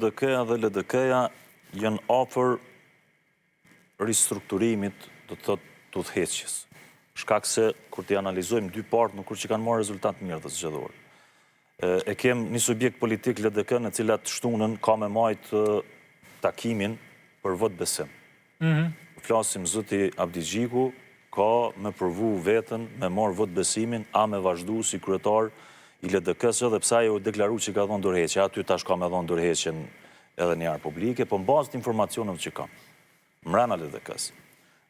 LDK-ja dhe LDK-ja janë afër ristrukturimit, do të thotë, të udhëheqjes. Shkak se, kur t'i analizojmë dy partë, nuk kur që kanë marrë rezultat mirë të zgjedhor. E kem një subjekt politik LDK në cilat shtunën ka me majtë takimin për vot besim. Flasim zoti Abdi Gjiku, ka me përvu vetën, me marrë vot besimin, a me vazhdu si kryetar i LDK-s, dhe psa jo deklaru që ka dhonë dorëheqje, aty tash ka me dhonë dorëheqjen edhe një arë publike, po në bazë të informacionëve që kam, mrena LDK-s.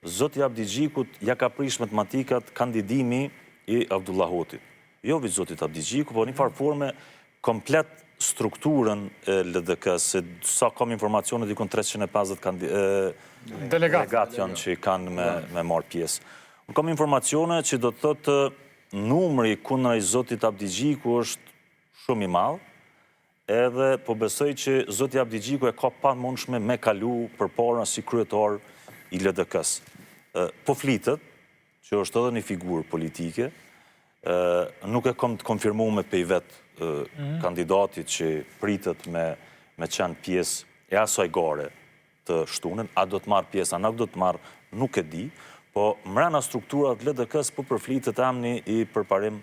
Zoti Abdi Gjikut ja ka prish matematikat kandidimi i Abdullahotit. Jo veç zotit Abdi Gjiku, po një farë forme komplet strukturën e LDK-s, se sa kam informacionet i kon 350 delegat janë që kanë me marë pjesë. Unë kam informacione që do të thotë numri kundra i zotit Abdi Gjiku është shumë i madh, edhe po besoj që zoti Abdi Gjiku e ka pa mundshme me kalu përpara si kryetar i LDK-s. Po flitet, që është edhe një figurë politike, nuk e kom të konfirmu me pej vetë kandidatit që pritet me qenë pjesë e asaj gare të shtunën, a do të marë pjesë, a nuk do të marë, nuk e di, po mrena strukturat LDK-s po përflitet emni i përparim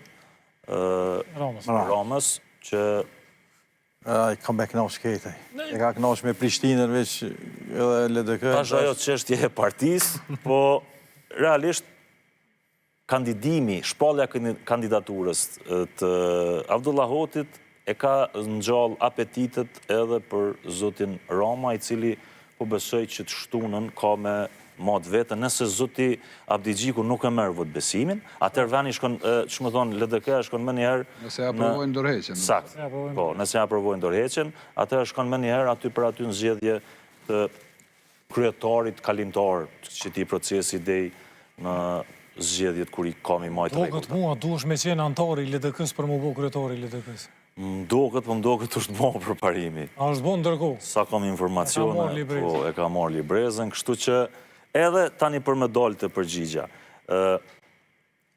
Ramës, që I kam me knash kete. E ka knash me Prishtinën veç edhe LDK. Tash ajo çështje e partisë, po realisht kandidimi, shpallja kandidaturës të Abdullahotit e ka ngjall apetitet edhe për zotin Rama, I cili po besoj që të shtunën ka me matë vetën, nëse zoti Abdi Gjiku nuk e merë vot besimin, atër veni shkon, që më thonë, LDK shkon më njëherë... Nëse ja aprovojnë dorëheqjen. Sakt, po, nëse ja aprovojnë dorëheqjen, atër shkon më njëherë aty për aty në zgjedhje të kryetarit kalimtar, që ti procesi dej në zgjedhjet kur I kam I majtë rregull. Doket mua, duhesh me qenë antar I LDK-s për më bo kryetari I LDK-s. Mdoket është bo përparimi. A është bo ndërkohë? Sa kam informacione, po e ka marrë librezën, kështu që edhe tani për me dalë të përgjigja.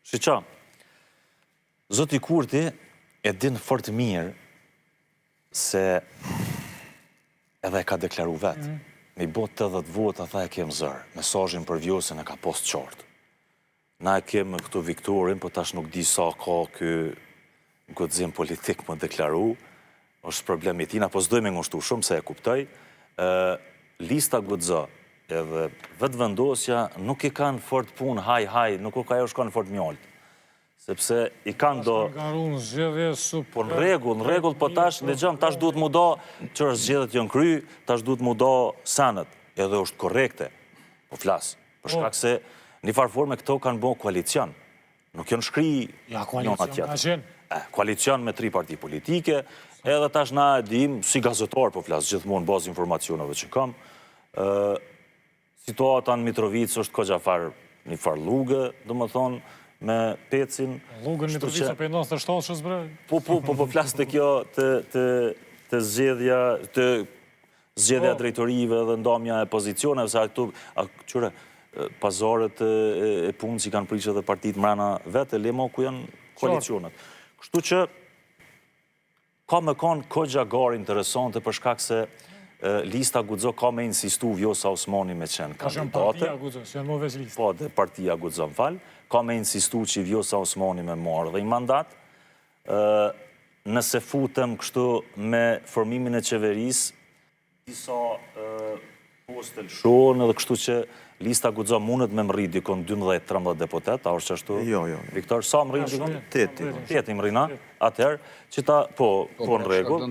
Shiqa, zoti Kurti e din fort mirë se edhe e ka deklaru vetë. Me I bot 80 vota, tha e kem zërë. Mesazhin për Vjosën e ka post qartë. Na e kem këtu Viktorin, po tash nuk di sa ka kë godzim politik më deklaru, është problemi tina, po s'doj me ngushtu shumë, se e kuptoj. Lista godzë edhe vetë vendosja nuk I kanë fort punë, haj, nuk ka jo shkanë fort mjallët. Sepse I kanë do... Po në regull, po tash, në gjëmë, tash duhet mu do që është zgjedhjet janë kry, tash duhet mu do sanët, edhe është korekte, po flasë. Për shkak se një farforme këto kanë bo koalicion, nuk janë shkri njëna tjetër. Koalicion me 3 parti politike, edhe tash na e dim, si gazetar po flasë, gjithmonë bazë informacionave që kam, situata në Mitrovic është ko gjafar një farë lugë, do më thonë, me Pecin. Lugë në Mitrovic e për 97 që zbre? Po flasë të kjo të zgjedhja drejtorive dhe ndamja e pozicioneve, se këtu, qëre, pazaret e punë që kanë prishë dhe partit mrena vete, lemo ku janë koalicionet. Kështu që ka me kanë këgja garë interesante për shkak se lista Gudzo ka me insistu Vjosa Osmani me qenë kandidate. Partia Gudzo, që janë më veç lista. Po, dhe partia Gudzo më falë. Ka me insistu që Vjosa Osmani me marrë dhe I mandat. Nëse futem kështu me formimin e qeveris, disa postel shonë edhe kështu që lista Gudzo mundet me më rrit dikon 12-13 deputet, a është që ashtu? Jo. Viktor, sa më rrit dikon? 8 më rrina, atëherë, që ta, po në regull,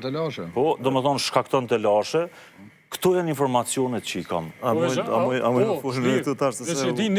po, do më thonë shkakton të lashe, këto janë informacionet që I kam. A më fushë në të tashtë të se...